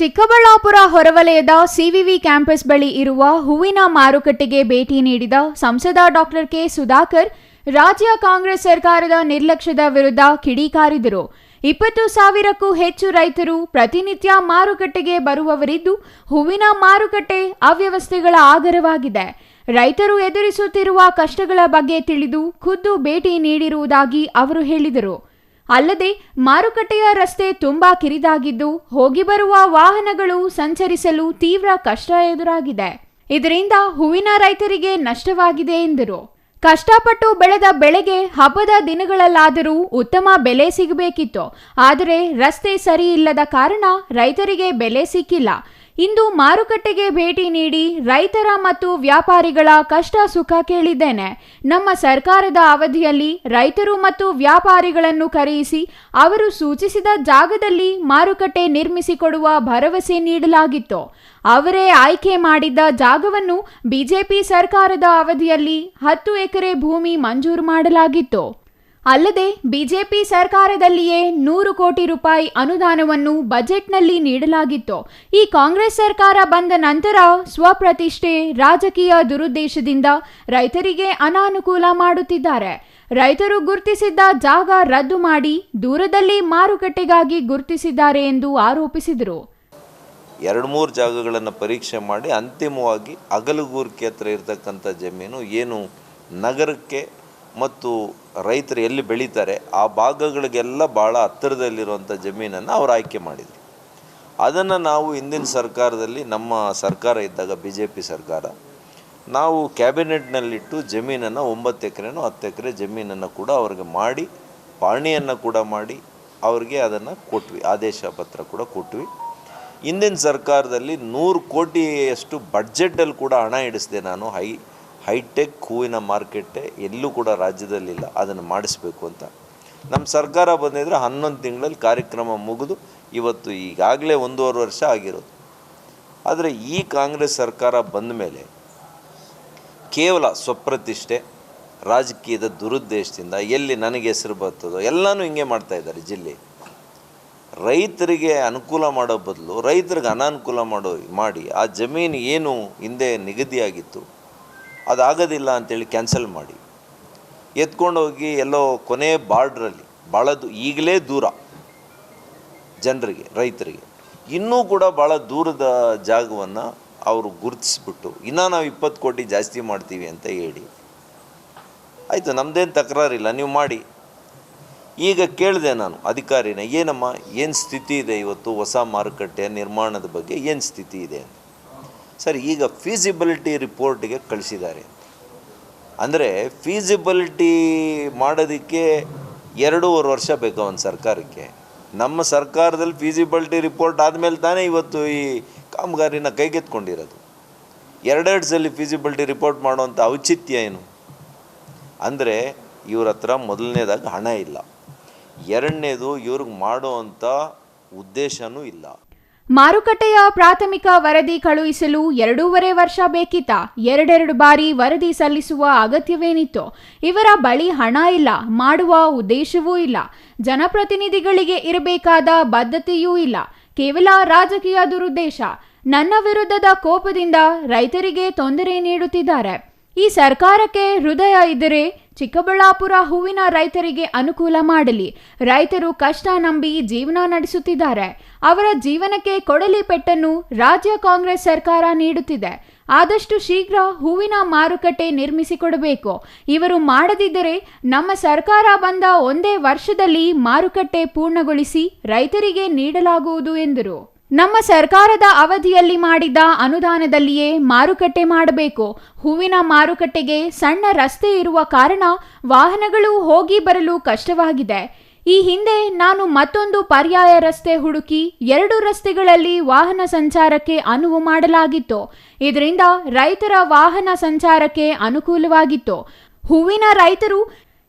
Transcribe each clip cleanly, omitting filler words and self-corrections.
ಚಿಕ್ಕಬಳ್ಳಾಪುರ ಹೊರವಲಯದ CVV campus ಬಳಿ ಇರುವ ಹೂವಿನ ಮಾರುಕಟ್ಟೆಗೆ ಭೇಟಿ ನೀಡಿದ ಸಂಸದ ಡಾಕ್ಟರ್ ಕೆ ಸುಧಾಕರ್ ರಾಜ್ಯ ಕಾಂಗ್ರೆಸ್ ಸರ್ಕಾರದ ನಿರ್ಲಕ್ಷ್ಯದ ವಿರುದ್ಧ ಕಿಡಿಕಾರಿದರು. 20,000ಕ್ಕೂ ಹೆಚ್ಚು ರೈತರು ಪ್ರತಿನಿತ್ಯ ಮಾರುಕಟ್ಟೆಗೆ ಬರುವವರಿದ್ದು, ಹೂವಿನ ಮಾರುಕಟ್ಟೆ ಅವ್ಯವಸ್ಥೆಗಳ ಆಗರವಾಗಿದೆ. ರೈತರು ಎದುರಿಸುತ್ತಿರುವ ಕಷ್ಟಗಳ ಬಗ್ಗೆ ತಿಳಿದು ಖುದ್ದು ಭೇಟಿ ನೀಡಿರುವುದಾಗಿ ಅವರು ಹೇಳಿದರು. ಅಲ್ಲದೆ ಮಾರುಕಟ್ಟೆಯ ರಸ್ತೆ ತುಂಬಾ ಕಿರಿದಾಗಿದ್ದು, ಹೋಗಿ ಬರುವ ವಾಹನಗಳು ಸಂಚರಿಸಲು ತೀವ್ರ ಕಷ್ಟ ಎದುರಾಗಿದೆ. ಇದರಿಂದ ಹೂವಿನ ರೈತರಿಗೆ ನಷ್ಟವಾಗಿದೆ ಎಂದರು. ಕಷ್ಟಪಟ್ಟು ಬೆಳೆದ ಬೆಳೆಗೆ ಹಬ್ಬದ ದಿನಗಳಲ್ಲಾದರೂ ಉತ್ತಮ ಬೆಲೆ ಸಿಗಬೇಕಿತ್ತು. ಆದರೆ ರಸ್ತೆ ಸರಿ ಇಲ್ಲದ ಕಾರಣ ರೈತರಿಗೆ ಬೆಲೆ ಸಿಕ್ಕಿಲ್ಲ. ಇಂದು ಮಾರುಕಟ್ಟೆಗೆ ಭೇಟಿ ನೀಡಿ ರೈತರ ಮತ್ತು ವ್ಯಾಪಾರಿಗಳ ಕಷ್ಟ ಸುಖ ಕೇಳಿದ್ದೇನೆ. ನಮ್ಮ ಸರ್ಕಾರದ ಅವಧಿಯಲ್ಲಿ ರೈತರು ಮತ್ತು ವ್ಯಾಪಾರಿಗಳನ್ನು ಕರೆಯಿಸಿ ಅವರು ಸೂಚಿಸಿದ ಜಾಗದಲ್ಲಿ ಮಾರುಕಟ್ಟೆ ನಿರ್ಮಿಸಿಕೊಡುವ ಭರವಸೆ ನೀಡಲಾಗಿತ್ತು. ಅವರೇ ಆಯ್ಕೆ ಮಾಡಿದ್ದ ಜಾಗವನ್ನು ಬಿಜೆಪಿ ಸರ್ಕಾರದ ಅವಧಿಯಲ್ಲಿ 10 ಎಕರೆ ಭೂಮಿ ಮಂಜೂರು ಮಾಡಲಾಗಿತ್ತು. ಅಲ್ಲದೆ ಬಿಜೆಪಿ ಸರ್ಕಾರದಲ್ಲಿಯೇ 100 ಕೋಟಿ ರೂಪಾಯಿ ಅನುದಾನವನ್ನು ಬಜೆಟ್ನಲ್ಲಿ ನೀಡಲಾಗಿತ್ತು. ಈ ಕಾಂಗ್ರೆಸ್ ಸರ್ಕಾರ ಬಂದ ನಂತರ ಸ್ವಪ್ರತಿಷ್ಠೆ, ರಾಜಕೀಯ ದುರುದ್ದೇಶದಿಂದ ರೈತರಿಗೆ ಅನಾನುಕೂಲ ಮಾಡುತ್ತಿದ್ದಾರೆ. ರೈತರು ಗುರುತಿಸಿದ್ದ ಜಾಗ ರದ್ದು ಮಾಡಿ ದೂರದಲ್ಲಿ ಮಾರುಕಟ್ಟೆಗಾಗಿ ಗುರುತಿಸಿದ್ದಾರೆ ಎಂದು ಆರೋಪಿಸಿದರು. 2-3 ಜಾಗಗಳನ್ನು ಪರೀಕ್ಷೆ ಮಾಡಿ ಅಂತಿಮವಾಗಿ ಅಗಲಗೂರ್ಕೆ ಹತ್ರ ಇರತಕ್ಕಂಥ ಜಮೀನು ಏನು ನಗರಕ್ಕೆ ಮತ್ತು ರೈತರು ಎಲ್ಲಿ ಬೆಳೀತಾರೆ ಆ ಭಾಗಗಳಿಗೆಲ್ಲ ಭಾಳ ಹತ್ತಿರದಲ್ಲಿರುವಂಥ ಜಮೀನನ್ನು ಅವರು ಆಯ್ಕೆ ಮಾಡಿದರು. ಅದನ್ನು ನಾವು ಹಿಂದಿನ ಸರ್ಕಾರದಲ್ಲಿ, ನಮ್ಮ ಸರ್ಕಾರ ಇದ್ದಾಗ BJP ಸರ್ಕಾರ, ನಾವು ಕ್ಯಾಬಿನೆಟ್ನಲ್ಲಿಟ್ಟು ಜಮೀನನ್ನು 9 ಎಕರೆನೋ 10 ಎಕರೆ ಜಮೀನನ್ನು ಕೂಡ ಅವ್ರಿಗೆ ಮಾಡಿ, ಪಾಣಿಯನ್ನು ಕೂಡ ಮಾಡಿ ಅವ್ರಿಗೆ ಅದನ್ನು ಕೊಟ್ವಿ, ಆದೇಶ ಪತ್ರ ಕೂಡ ಕೊಟ್ವಿ. ಹಿಂದಿನ ಸರ್ಕಾರದಲ್ಲಿ 100 ಕೋಟಿಯಷ್ಟು ಬಡ್ಜೆಟಲ್ಲಿ ಕೂಡ ಹಣ ಇಡಿಸಿದೆ ನಾನು. ಹೈಟೆಕ್ ಹೂವಿನ ಮಾರ್ಕೆಟೇ ಎಲ್ಲೂ ಕೂಡ ರಾಜ್ಯದಲ್ಲಿಲ್ಲ, ಅದನ್ನು ಮಾಡಿಸ್ಬೇಕು ಅಂತ. ನಮ್ಮ ಸರ್ಕಾರ ಬಂದಿದ್ರೆ 11 ತಿಂಗಳಲ್ಲಿ ಕಾರ್ಯಕ್ರಮ ಮುಗಿದು ಇವತ್ತು ಈಗಾಗಲೇ 1.5 ವರ್ಷ ಆಗಿರೋದು. ಆದರೆ ಈ ಕಾಂಗ್ರೆಸ್ ಸರ್ಕಾರ ಬಂದ ಮೇಲೆ ಕೇವಲ ಸ್ವಪ್ರತಿಷ್ಠೆ, ರಾಜಕೀಯದ ದುರುದ್ದೇಶದಿಂದ ಎಲ್ಲಿ ನನಗೆ ಹೆಸರು ಬರ್ತದೋ ಎಲ್ಲನೂ ಹಿಂಗೆ ಮಾಡ್ತಾಯಿದ್ದಾರೆ. ಜಿಲ್ಲೆ ರೈತರಿಗೆ ಅನುಕೂಲ ಮಾಡೋ ಬದಲು ರೈತರಿಗೆ ಅನಾನುಕೂಲ ಮಾಡಿ ಆ ಜಮೀನು ಏನು ಹಿಂದೆ ನಿಗದಿಯಾಗಿತ್ತು ಅದಾಗೋದಿಲ್ಲ ಅಂಥೇಳಿ ಕ್ಯಾನ್ಸಲ್ ಮಾಡಿ ಎತ್ಕೊಂಡೋಗಿ ಎಲ್ಲೋ ಕೊನೆ ಬಾರ್ಡ್ರಲ್ಲಿ ಭಾಳ ಈಗಲೇ ದೂರ ಜನರಿಗೆ, ರೈತರಿಗೆ ಇನ್ನೂ ಕೂಡ ಭಾಳ ದೂರದ ಜಾಗವನ್ನು ಅವರು ಗುರುತಿಸ್ಬಿಟ್ಟು ಇನ್ನೂ ನಾವು 20 ಕೋಟಿ ಜಾಸ್ತಿ ಮಾಡ್ತೀವಿ ಅಂತ ಹೇಳಿ, ಆಯಿತು ನಮ್ಮದೇನು ತಕರಾರಿಲ್ಲ ನೀವು ಮಾಡಿ. ಈಗ ಕೇಳಿದೆ ನಾನು ಅಧಿಕಾರಿನ, ಏನಮ್ಮ ಏನು ಸ್ಥಿತಿ ಇದೆ ಇವತ್ತು ಹೊಸ ಮಾರುಕಟ್ಟೆ ನಿರ್ಮಾಣದ ಬಗ್ಗೆ ಏನು ಸ್ಥಿತಿ ಇದೆ ಅಂತ. ಸರ್, ಈಗ ಫೀಸಿಬಿಲಿಟಿ ರಿಪೋರ್ಟಿಗೆ ಕಳಿಸಿದ್ದಾರೆ. ಅಂದರೆ ಫೀಸಿಬಿಲಿಟಿ ಮಾಡೋದಕ್ಕೆ 2.5 ವರ್ಷ ಬೇಕು ಒಂದು ಸರ್ಕಾರಕ್ಕೆ. ನಮ್ಮ ಸರ್ಕಾರದಲ್ಲಿ ಫೀಸಿಬಿಲಿಟಿ ರಿಪೋರ್ಟ್ ಆದಮೇಲೆ ತಾನೇ ಇವತ್ತು ಈ ಕಾಮಗಾರಿನ ಕೈಗೆತ್ಕೊಂಡಿರೋದು. 2 ಸಲ ಫೀಸಿಬಿಲಿಟಿ ರಿಪೋರ್ಟ್ ಮಾಡುವಂಥ ಔಚಿತ್ಯ ಏನು? ಅಂದರೆ ಇವ್ರ ಹತ್ರ ಮೊದಲನೇದಾಗಿ ಹಣ ಇಲ್ಲ, ಎರಡನೇದು ಇವ್ರಿಗೆ ಮಾಡುವಂಥ ಉದ್ದೇಶನೂ ಇಲ್ಲ. ಮಾರುಕಟ್ಟೆಯ ಪ್ರಾಥಮಿಕ ವರದಿ ಕಳುಹಿಸಲು 2.5 ವರ್ಷ ಬೇಕಿತ್ತ? 2 ಬಾರಿ ವರದಿ ಸಲ್ಲಿಸುವ ಅಗತ್ಯವೇನಿತ್ತು? ಇವರ ಬಳಿ ಹಣ ಇಲ್ಲ, ಮಾಡುವ ಉದ್ದೇಶವೂ ಇಲ್ಲ, ಜನಪ್ರತಿನಿಧಿಗಳಿಗೆ ಇರಬೇಕಾದ ಬದ್ಧತೆಯೂ ಇಲ್ಲ, ಕೇವಲ ರಾಜಕೀಯ ದುರುದ್ದೇಶ. ನನ್ನ ವಿರುದ್ಧದ ಕೋಪದಿಂದ ರೈತರಿಗೆ ತೊಂದರೆ ನೀಡುತ್ತಿದ್ದಾರೆ. ಈ ಸರ್ಕಾರಕ್ಕೆ ಹೃದಯ ಇದ್ದರೆ ಚಿಕ್ಕಬಳ್ಳಾಪುರ ಹೂವಿನ ರೈತರಿಗೆ ಅನುಕೂಲ ಮಾಡಲಿ. ರೈತರು ಕಷ್ಟ ನಂಬಿ ಜೀವನ ನಡೆಸುತ್ತಿದ್ದಾರೆ. ಅವರ ಜೀವನಕ್ಕೆ ಕೊಡಲಿ ಪೆಟ್ಟನ್ನು ರಾಜ್ಯ ಕಾಂಗ್ರೆಸ್ ಸರ್ಕಾರ ನೀಡುತ್ತಿದೆ. ಆದಷ್ಟು ಶೀಘ್ರ ಹೂವಿನ ಮಾರುಕಟ್ಟೆ ನಿರ್ಮಿಸಿಕೊಡಬೇಕು. ಇವರು ಮಾಡದಿದ್ದರೆ ನಮ್ಮ ಸರ್ಕಾರ ಬಂದ 1 ವರ್ಷದಲ್ಲಿ ಮಾರುಕಟ್ಟೆ ಪೂರ್ಣಗೊಳಿಸಿ ರೈತರಿಗೆ ನೀಡಲಾಗುವುದು ಎಂದರು. ನಮ್ಮ ಸರ್ಕಾರದ ಅವಧಿಯಲ್ಲಿ ಮಾಡಿದ್ದ ಅನುದಾನದಲ್ಲಿಯೇ ಮಾರುಕಟ್ಟೆ ಮಾಡಬೇಕು. ಹೂವಿನ ಮಾರುಕಟ್ಟೆಗೆ ಸಣ್ಣ ರಸ್ತೆ ಇರುವ ಕಾರಣ ವಾಹನಗಳು ಹೋಗಿ ಬರಲು ಕಷ್ಟವಾಗಿದೆ. ಈ ಹಿಂದೆ ನಾನು ಮತ್ತೊಂದು ಪರ್ಯಾಯ ರಸ್ತೆ ಹುಡುಕಿ 2 ರಸ್ತೆಗಳಲ್ಲಿ ವಾಹನ ಸಂಚಾರಕ್ಕೆ ಅನುವು ಮಾಡಲಾಗಿತ್ತು. ಇದರಿಂದ ರೈತರ ವಾಹನ ಸಂಚಾರಕ್ಕೆ ಅನುಕೂಲವಾಗಿತ್ತು. ಹೂವಿನ ರೈತರು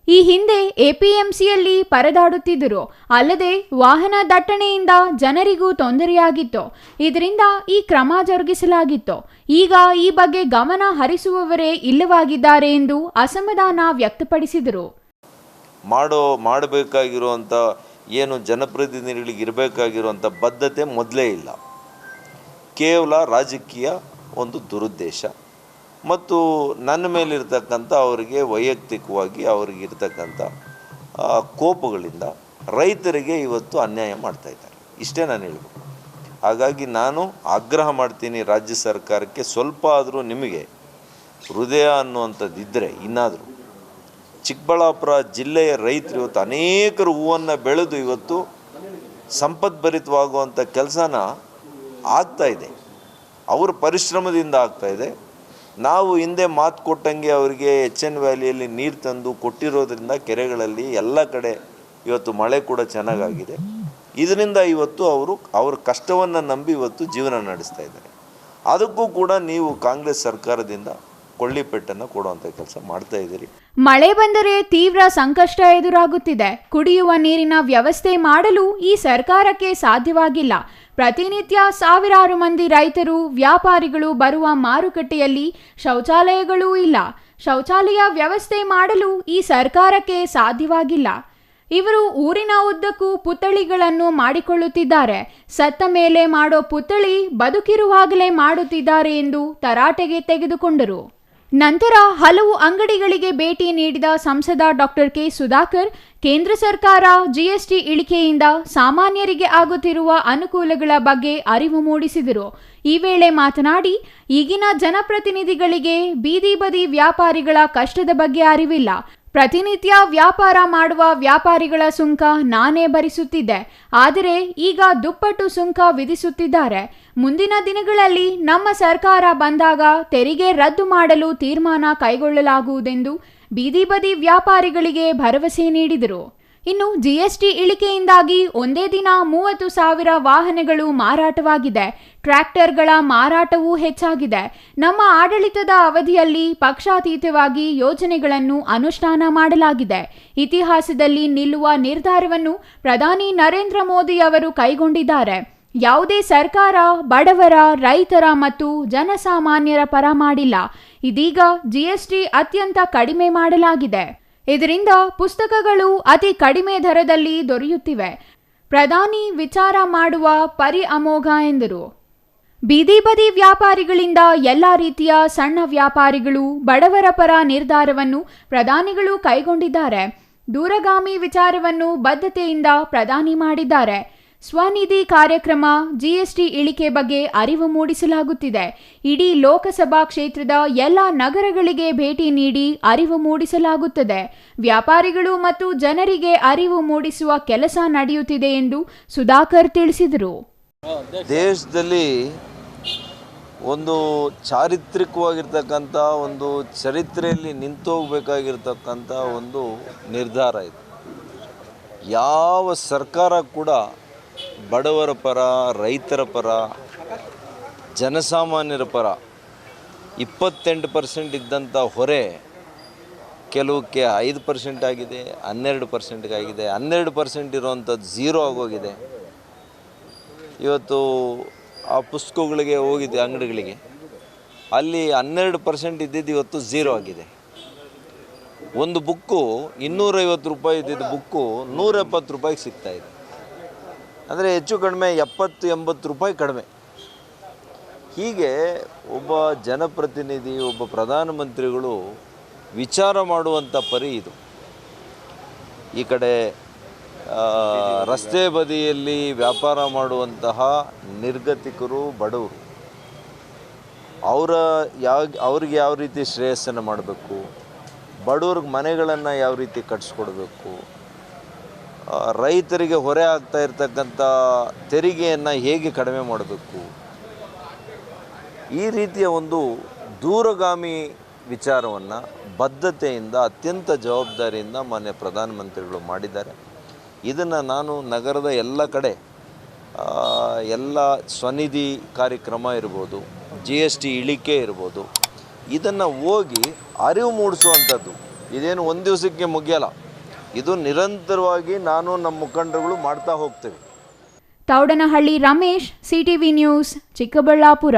ಈ ಹಿಂದೆ APMCಯಲ್ಲಿ ಪರದಾಡುತ್ತಿದ್ದರು. ಅಲ್ಲದೆ ವಾಹನ ದಟ್ಟಣೆಯಿಂದ ಜನರಿಗೂ ತೊಂದರೆಯಾಗಿತ್ತು. ಇದರಿಂದ ಈ ಕ್ರಮ ಜರುಗಿಸಲಾಗಿತ್ತು. ಈಗ ಈ ಬಗ್ಗೆ ಗಮನ ಹರಿಸುವವರೇ ಇಲ್ಲವಾಗಿದ್ದಾರೆ ಎಂದು ಅಸಮಾಧಾನ ವ್ಯಕ್ತಪಡಿಸಿದರು. ಮಾಡಬೇಕಾಗಿರುವಂಥ ಏನು ಜನಪ್ರತಿನಿಧಿಗಳಿಗೆ ಇರಬೇಕಾಗಿರುವಂಥ ಬದ್ಧತೆ ಮೊದಲೇ ಇಲ್ಲ. ಕೇವಲ ರಾಜಕೀಯ ಒಂದು ದುರುದ್ದೇಶ ಮತ್ತು ನನ್ನ ಮೇಲಿರ್ತಕ್ಕಂಥ ಅವರಿಗೆ ವೈಯಕ್ತಿಕವಾಗಿ ಅವರಿಗಿರ್ತಕ್ಕಂಥ ಕೋಪಗಳಿಂದ ರೈತರಿಗೆ ಇವತ್ತು ಅನ್ಯಾಯ ಮಾಡ್ತಾಯಿದ್ದಾರೆ. ಇಷ್ಟೇ ನಾನು ಹೇಳ್ಬೇಕು. ಹಾಗಾಗಿ ನಾನು ಆಗ್ರಹ ಮಾಡ್ತೀನಿ ರಾಜ್ಯ ಸರ್ಕಾರಕ್ಕೆ, ಸ್ವಲ್ಪ ಆದರೂ ನಿಮಗೆ ಹೃದಯ ಅನ್ನುವಂಥದ್ದಿದ್ದರೆ ಇನ್ನಾದರೂ ಚಿಕ್ಕಬಳ್ಳಾಪುರ ಜಿಲ್ಲೆಯ ರೈತರು ಇವತ್ತು ಅನೇಕರು ಹೂವನ್ನು ಬೆಳೆದು ಇವತ್ತು ಸಂಪದ್ಭರಿತವಾಗುವಂಥ ಕೆಲಸನ ಆಗ್ತಾಯಿದೆ, ಅವರ ಪರಿಶ್ರಮದಿಂದ ಆಗ್ತಾಯಿದೆ. ನಾವು ಹಿಂದೆ ಮಾತು ಕೊಟ್ಟಂಗೆ ಅವರಿಗೆ HN ವ್ಯಾಲಿಯಲ್ಲಿ ನೀರು ತಂದು ಕೊಟ್ಟಿರೋದ್ರಿಂದ ಕೆರೆಗಳಲ್ಲಿ ಎಲ್ಲ ಕಡೆ ಇವತ್ತು ಮಳೆ ಕೂಡ ಚೆನ್ನಾಗಾಗಿದೆ. ಇದರಿಂದ ಇವತ್ತು ಅವ್ರ ಕಷ್ಟವನ್ನು ನಂಬಿ ಇವತ್ತು ಜೀವನ ನಡೆಸ್ತಾ ಇದ್ದಾರೆ. ಅದಕ್ಕೂ ಕೂಡ ನೀವು ಕಾಂಗ್ರೆಸ್ ಸರ್ಕಾರದಿಂದ ಕೊಳ್ಳಿಪೆಟ್ಟನ್ನು ಕೊಡುವಂಥ ಕೆಲಸ ಮಾಡ್ತಾ ಇದ್ದೀರಿ. ಮಳೆ ಬಂದರೆ ತೀವ್ರ ಸಂಕಷ್ಟ ಎದುರಾಗುತ್ತಿದೆ. ಕುಡಿಯುವ ನೀರಿನ ವ್ಯವಸ್ಥೆ ಮಾಡಲು ಈ ಸರ್ಕಾರಕ್ಕೆ ಸಾಧ್ಯವಾಗಿಲ್ಲ. ಪ್ರತಿನಿತ್ಯ ಸಾವಿರಾರು ಮಂದಿ ರೈತರು, ವ್ಯಾಪಾರಿಗಳು ಬರುವ ಮಾರುಕಟ್ಟೆಯಲ್ಲಿ ಶೌಚಾಲಯಗಳೂ ಇಲ್ಲ. ಶೌಚಾಲಯ ವ್ಯವಸ್ಥೆ ಮಾಡಲು ಈ ಸರ್ಕಾರಕ್ಕೆ ಸಾಧ್ಯವಾಗಿಲ್ಲ. ಇವರು ಊರಿನ ಉದ್ದಕ್ಕೂ ಪುತ್ಥಳಿಗಳನ್ನು ಮಾಡಿಕೊಳ್ಳುತ್ತಿದ್ದಾರೆ. ಸತ್ತ ಮೇಲೆ ಮಾಡೋ ಪುತ್ಥಳಿ ಬದುಕಿರುವಾಗಲೇ ಮಾಡುತ್ತಿದ್ದಾರೆ ಎಂದು ತರಾಟೆಗೆ ತೆಗೆದುಕೊಂಡರು. ನಂತರ ಹಲವು ಅಂಗಡಿಗಳಿಗೆ ಭೇಟಿ ನೀಡಿದ ಸಂಸದ ಡಾಕ್ಟರ್ ಕೆ ಸುಧಾಕರ್ ಕೇಂದ್ರ ಸರ್ಕಾರ GST ಇಳಿಕೆಯಿಂದ ಸಾಮಾನ್ಯರಿಗೆ ಆಗುತ್ತಿರುವ ಅನುಕೂಲಗಳ ಬಗ್ಗೆ ಅರಿವು ಮೂಡಿಸಿದರು. ಈ ವೇಳೆ ಮಾತನಾಡಿ, ಈಗಿನ ಜನಪ್ರತಿನಿಧಿಗಳಿಗೆ ಬೀದಿ ಬದಿ ವ್ಯಾಪಾರಿಗಳ ಕಷ್ಟದ ಬಗ್ಗೆ ಅರಿವಿಲ್ಲ. ಪ್ರತಿನಿತ್ಯ ವ್ಯಾಪಾರ ಮಾಡುವ ವ್ಯಾಪಾರಿಗಳ ಸುಂಕ ನಾನೇ ಭರಿಸುತ್ತಿದ್ದೆ, ಆದರೆ ಈಗ ದುಪ್ಪಟ್ಟು ಸುಂಕ ವಿಧಿಸುತ್ತಿದ್ದಾರೆ. ಮುಂದಿನ ದಿನಗಳಲ್ಲಿ ನಮ್ಮ ಸರ್ಕಾರ ಬಂದಾಗ ತೆರಿಗೆ ರದ್ದು ಮಾಡಲು ತೀರ್ಮಾನ ಕೈಗೊಳ್ಳಲಾಗುವುದೆಂದು ಬೀದಿ ಬದಿ ವ್ಯಾಪಾರಿಗಳಿಗೆ ಭರವಸೆ ನೀಡಿದರು. ಇನ್ನು GST ಇಳಿಕೆಯಿಂದಾಗಿ ಒಂದೇ ದಿನ 30,000 ವಾಹನಗಳು ಮಾರಾಟವಾಗಿದೆ. ಟ್ರ್ಯಾಕ್ಟರ್ಗಳ ಮಾರಾಟವೂ ಹೆಚ್ಚಾಗಿದೆ. ನಮ್ಮ ಆಡಳಿತದ ಅವಧಿಯಲ್ಲಿ ಪಕ್ಷಾತೀತವಾಗಿ ಯೋಜನೆಗಳನ್ನು ಅನುಷ್ಠಾನ ಮಾಡಲಾಗಿದೆ. ಇತಿಹಾಸದಲ್ಲಿ ನಿಲ್ಲುವ ನಿರ್ಧಾರವನ್ನು ಪ್ರಧಾನಿ ನರೇಂದ್ರ ಮೋದಿ ಅವರು ಕೈಗೊಂಡಿದ್ದಾರೆ. ಯಾವುದೇ ಸರ್ಕಾರ ಬಡವರ, ರೈತರ ಮತ್ತು ಜನಸಾಮಾನ್ಯರ ಪರ ಮಾಡಿಲ್ಲ. ಇದೀಗ GST ಅತ್ಯಂತ ಕಡಿಮೆ ಮಾಡಲಾಗಿದೆ. ಇದರಿಂದ ಪುಸ್ತಕಗಳು ಅತಿ ಕಡಿಮೆ ದರದಲ್ಲಿ ದೊರೆಯುತ್ತಿವೆ. ಪ್ರಧಾನಿ ವಿಚಾರ ಮಾಡುವ ಪರಿ ಅಮೋಘ ಎಂದರು. ಬೀದಿ ಬದಿ ವ್ಯಾಪಾರಿಗಳಿಂದ ಎಲ್ಲ ರೀತಿಯ ಸಣ್ಣ ವ್ಯಾಪಾರಿಗಳು, ಬಡವರ ಪರ ನಿರ್ಧಾರವನ್ನು ಪ್ರಧಾನಿಗಳು ಕೈಗೊಂಡಿದ್ದಾರೆ. ದೂರಗಾಮಿ ವಿಚಾರವನ್ನು ಬದ್ಧತೆಯಿಂದ ಪ್ರಧಾನಿ ಮಾಡಿದ್ದಾರೆ. ಸ್ವನಿಧಿ ಕಾರ್ಯಕ್ರಮ, GST ಇಳಿಕೆ ಬಗ್ಗೆ ಅರಿವು ಮೂಡಿಸಲಾಗುತ್ತಿದೆ. ಇಡೀ ಲೋಕಸಭಾ ಕ್ಷೇತ್ರದ ಎಲ್ಲ ನಗರಗಳಿಗೆ ಭೇಟಿ ನೀಡಿ ಅರಿವು ಮೂಡಿಸಲಾಗುತ್ತದೆ. ವ್ಯಾಪಾರಿಗಳು ಮತ್ತು ಜನರಿಗೆ ಅರಿವು ಮೂಡಿಸುವ ಕೆಲಸ ನಡೆಯುತ್ತಿದೆ ಎಂದು ಸುಧಾಕರ್ ತಿಳಿಸಿದರು. ದೇಶದಲ್ಲಿ ಒಂದು ಚಾರಿತ್ರಿಕವಾಗಿರ್ತಕ್ಕಂಥ ಒಂದು ಚರಿತ್ರೆಯಲ್ಲಿ ನಿಂತೋಗ್ಬೇಕಾಗಿರ್ತಕ್ಕಂಥ ಒಂದು ನಿರ್ಧಾರ ಇದು. ಯಾವ ಸರ್ಕಾರ ಕೂಡ ಬಡವರ ಪರ, ರೈತರ ಪರ, ಜನಸಾಮಾನ್ಯರ ಪರ 28% ಇದ್ದಂಥ ಹೊರೆ ಕೆಲವಕ್ಕೆ 5% ಆಗಿದೆ, 12% ಆಗಿದೆ. 12% ಇರುವಂಥದ್ದು 0 ಆಗೋಗಿದೆ. ಇವತ್ತು ಆ ಪುಸ್ತಕಗಳಿಗೆ ಹೋಗಿದ್ದೆ ಅಂಗಡಿಗಳಿಗೆ, ಅಲ್ಲಿ 12% ಇದ್ದಿದ್ದು ಇವತ್ತು 0 ಆಗಿದೆ. ಒಂದು ಬುಕ್ಕು 250 ರೂಪಾಯಿ ಇದ್ದಿದ್ದು ಬುಕ್ಕು 170 ರೂಪಾಯಿಗೆ ಸಿಗ್ತಾಯಿದೆ. ಅಂದರೆ ಹೆಚ್ಚು ಕಡಿಮೆ 70-80 ರೂಪಾಯಿ ಕಡಿಮೆ. ಹೀಗೆ ಒಬ್ಬ ಜನಪ್ರತಿನಿಧಿ, ಒಬ್ಬ ಪ್ರಧಾನಮಂತ್ರಿಗಳು ವಿಚಾರ ಮಾಡುವಂಥ ಪರಿ ಇದು. ಈ ಕಡೆ ರಸ್ತೆ ಬದಿಯಲ್ಲಿ ವ್ಯಾಪಾರ ಮಾಡುವಂತಹ ನಿರ್ಗತಿಕರು, ಬಡವರು, ಅವ್ರಿಗೆ ಯಾವ ರೀತಿ ಶ್ರೇಯಸ್ಸನ್ನು ಮಾಡಬೇಕು, ಬಡವ್ರಿಗೆ ಮನೆಗಳನ್ನು ಯಾವ ರೀತಿ ಕಟ್ಟಿಸ್ಕೊಡ್ಬೇಕು, ರೈತರಿಗೆ ಹೊರೆ ಆಗ್ತಾ ಇರ್ತಕ್ಕಂಥ ತೆರಿಗೆಯನ್ನು ಹೇಗೆ ಕಡಿಮೆ ಮಾಡಬೇಕು, ಈ ರೀತಿಯ ಒಂದು ದೂರಗಾಮಿ ವಿಚಾರವನ್ನು ಬದ್ಧತೆಯಿಂದ, ಅತ್ಯಂತ ಜವಾಬ್ದಾರಿಯಿಂದ ಮಾನ್ಯ ಪ್ರಧಾನಮಂತ್ರಿಗಳು ಮಾಡಿದ್ದಾರೆ. ಇದನ್ನು ನಾನು ನಗರದ ಎಲ್ಲ ಕಡೆ ಎಲ್ಲ ಸ್ವನಿಧಿ ಕಾರ್ಯಕ್ರಮ ಇರ್ಬೋದು, GST ಇಳಿಕೆ ಇರ್ಬೋದು, ಇದನ್ನು ಹೋಗಿ ಅರಿವು ಮೂಡಿಸುವಂಥದ್ದು. ಇದೇನು ಒಂದು ದಿವಸಕ್ಕೆ ಮುಗಿಯಲ್ಲ, ಇದು ನಿರಂತರವಾಗಿ ನಾನು ನಮ್ಮ ಮುಖಂಡರುಗಳು ಮಾಡ್ತಾ ಹೋಗ್ತೇವೆ. Thoudanahalli Ramesh, CTV news, Chikkaballapur.